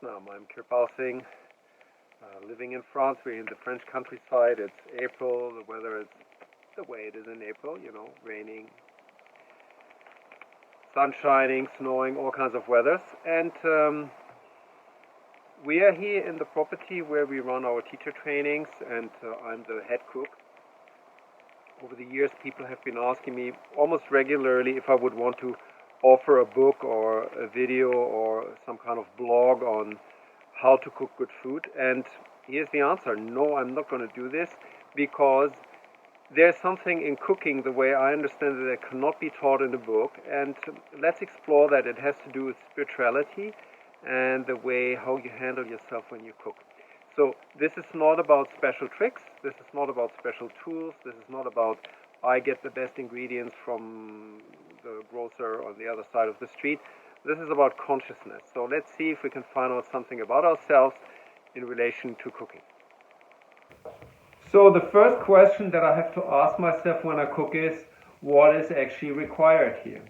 Vietnam. I'm Kirpal Singh, living in France. We're in the French countryside. It's April. The weather is the way it is in April, raining, sun shining, snowing, all kinds of weathers. And we are here in the property where we run our teacher trainings, and I'm the head cook. Over the years, people have been asking me almost regularly if I would want to offer a book or a video or some kind of blog on how to cook good food. And here's the answer. No, I'm not going to do this, because there's something in cooking, the way I understand it, that cannot be taught in a book. And let's explore that. It has to do with spirituality and the way how you handle yourself when you cook. So this is not about special tricks. This is not about special tools. This is not about I get the best ingredients from the grocer on the other side of the street. This is about consciousness. So let's see if we can find out something about ourselves in relation to cooking. So the first question that I have to ask myself when I cook is, what is actually required here?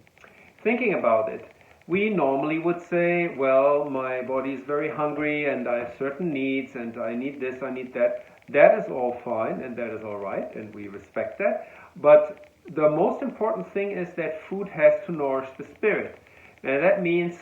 Thinking about it, we normally would say, well, my body is very hungry and I have certain needs and I need this, I need that. That is all fine and that is all right, and we respect that. But the most important thing is that food has to nourish the spirit. And that means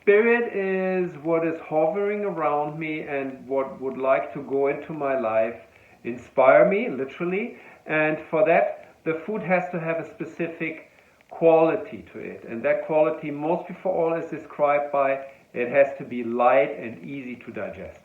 spirit is what is hovering around me and what would like to go into my life, inspire me, literally. And for that, the food has to have a specific quality to it. And that quality, most before all, is described by it has to be light and easy to digest.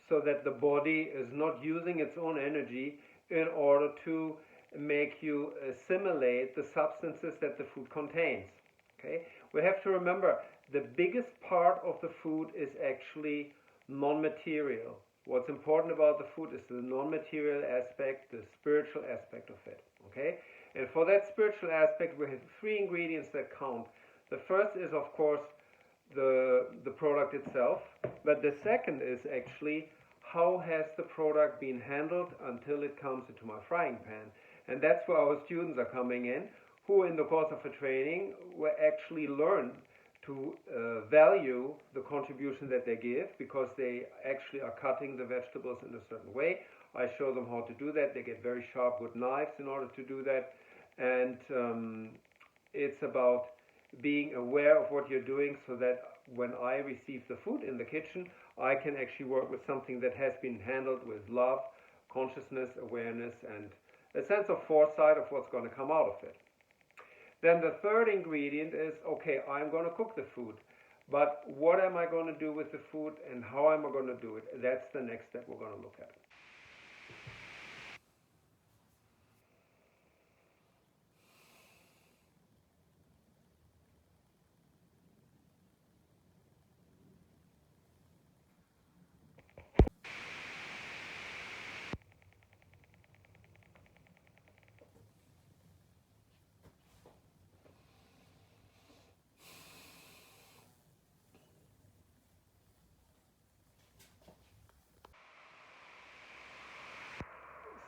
So that the body is not using its own energy in order to make you assimilate the substances that the food contains. Okay? We have to remember the biggest part of the food is actually non-material. What's important about the food is the non-material aspect, the spiritual aspect of it. Okay? And for that spiritual aspect, we have three ingredients that count. The first is, of course, the product itself, but the second is actually how has the product been handled until it comes into my frying pan. And that's where our students are coming in, who in the course of a training will actually learn to value the contribution that they give, because they actually are cutting the vegetables in a certain way. I show them how to do that. They get very sharp wood knives in order to do that. And it's about being aware of what you're doing, so that when I receive the food in the kitchen, I can actually work with something that has been handled with love, consciousness, awareness, and a sense of foresight of what's going to come out of it. Then the third ingredient is, okay, I'm going to cook the food, but what am I going to do with the food and how am I going to do it? That's the next step we're going to look at.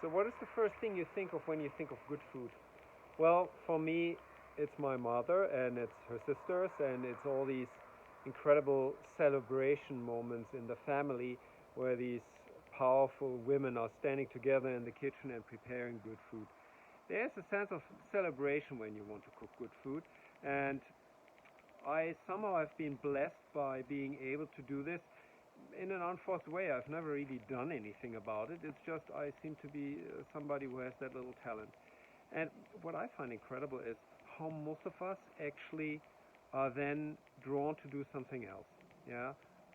So what is the first thing you think of when you think of good food? Well, for me, it's my mother and it's her sisters, and it's all these incredible celebration moments in the family where these powerful women are standing together in the kitchen and preparing good food. There's a sense of celebration when you want to cook good food, and I somehow have been blessed by being able to do this in an unforced way. I've never really done anything about it. It's just I seem to be somebody who has that little talent. And what I find incredible is how most of us actually are then drawn to do something else. Yeah,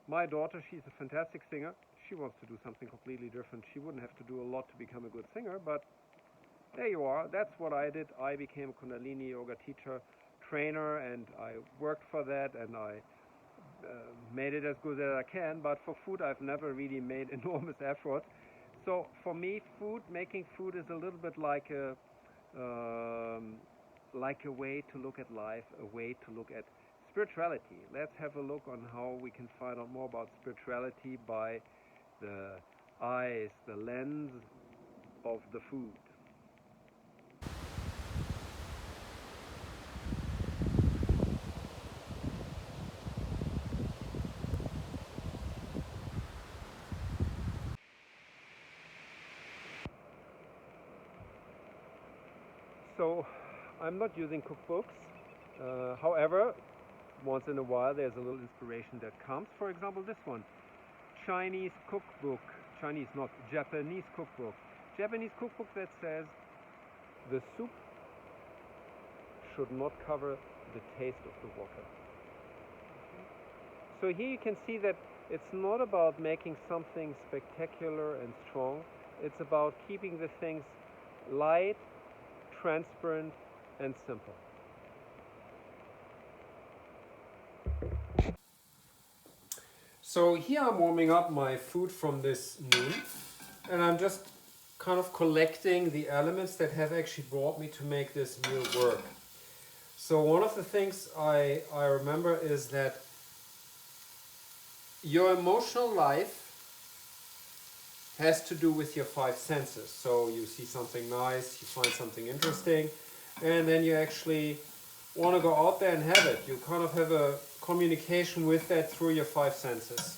my daughter, she's a fantastic singer. She wants to do something completely different. She wouldn't have to do a lot to become a good singer, but there you are. That's what I did. I became a Kundalini yoga teacher, trainer, and I worked for that, and I made it as good as I can. But for food, I've never really made enormous effort. So for me, making food is a little bit like a um, like a way to look at life, a way to look at spirituality. Let's have a look on how we can find out more about spirituality by the eyes, the lens of the food. So I'm not using cookbooks. However, once in a while there's a little inspiration that comes. For example, this one, Chinese cookbook. Chinese, not Japanese cookbook. Japanese cookbook that says the soup should not cover the taste of the water. So here you can see that it's not about making something spectacular and strong. It's about keeping the things light, transparent, and simple. So here I'm warming up my food from this noon, and I'm just kind of collecting the elements that have actually brought me to make this meal work. So one of the things I remember is that your emotional life has to do with your five senses. So you see something nice, you find something interesting, and then you actually want to go out there and have it. You kind of have a communication with that through your five senses.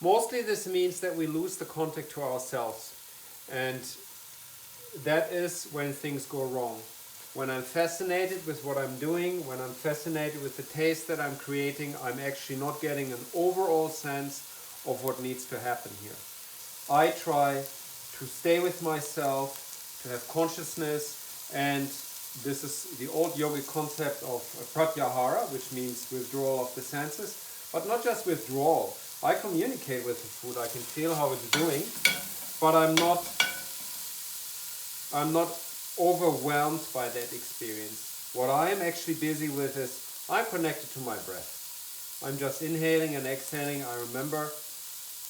Mostly this means that we lose the contact to ourselves, and that is when things go wrong. When I'm fascinated with what I'm doing, when I'm fascinated with the taste that I'm creating, I'm actually not getting an overall sense of what needs to happen here. I try to stay with myself, to have consciousness, and this is the old yogic concept of pratyahara, which means withdrawal of the senses, but not just withdrawal. I communicate with the food, I can feel how it's doing, but I'm not overwhelmed by that experience. What I am actually busy with is I'm connected to my breath. I'm just inhaling and exhaling. I remember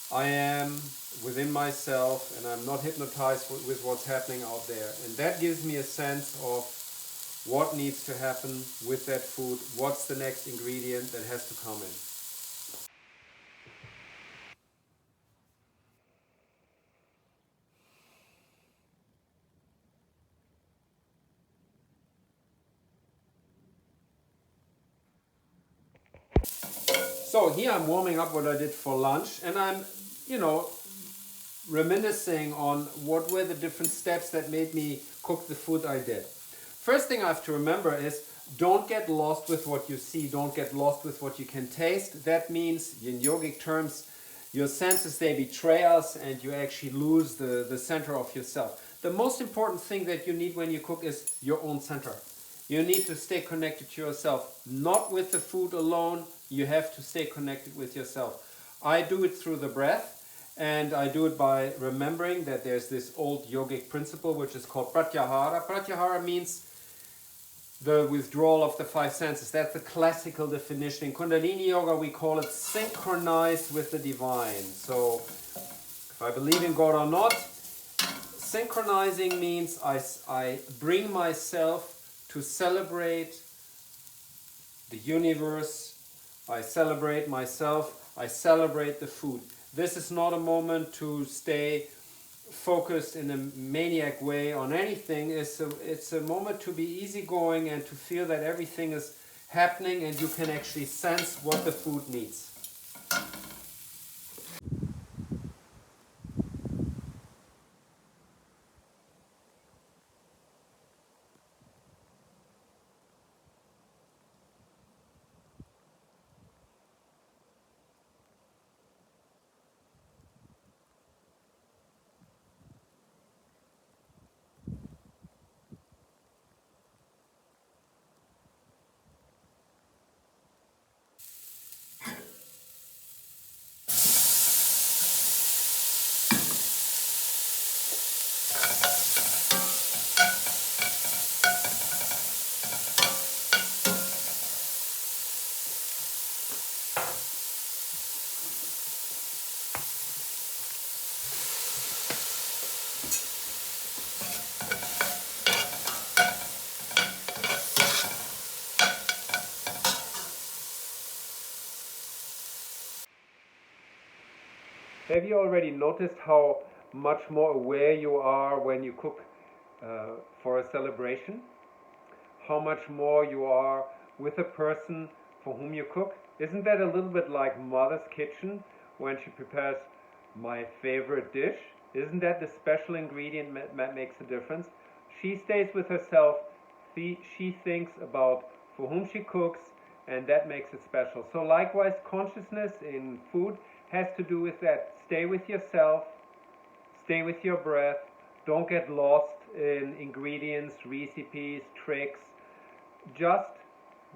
I am within myself and I'm not hypnotized with what's happening out there. And that gives me a sense of what needs to happen with that food, what's the next ingredient that has to come in. So here I'm warming up what I did for lunch, and I'm, reminiscing on what were the different steps that made me cook the food I did. First thing I have to remember is don't get lost with what you see, don't get lost with what you can taste. That means, in yogic terms, your senses, they betray us and you actually lose the center of yourself. The most important thing that you need when you cook is your own center. You need to stay connected to yourself, not with the food alone. You have to stay connected with yourself. I do it through the breath, and I do it by remembering that there's this old yogic principle which is called pratyahara. Pratyahara means the withdrawal of the five senses. That's the classical definition. In Kundalini Yoga we call it synchronized with the divine. So if I believe in God or not, synchronizing means I bring myself to celebrate the universe, I celebrate myself, I celebrate the food. This is not a moment to stay focused in a maniac way on anything. It's a moment to be easygoing and to feel that everything is happening and you can actually sense what the food needs. Have you already noticed how much more aware you are when you cook for a celebration? How much more you are with a person for whom you cook? Isn't that a little bit like Mother's Kitchen when she prepares my favorite dish? Isn't that the special ingredient that makes a difference? She stays with herself, she thinks about for whom she cooks, and that makes it special. So, likewise, consciousness in food has to do with that. Stay with yourself, stay with your breath, don't get lost in ingredients, recipes, tricks. Just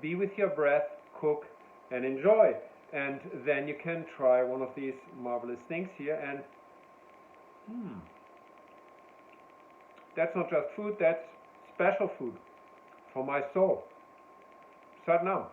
be with your breath, cook, and enjoy. And then you can try one of these marvelous things here. And that's not just food, that's special food for my soul. Start now.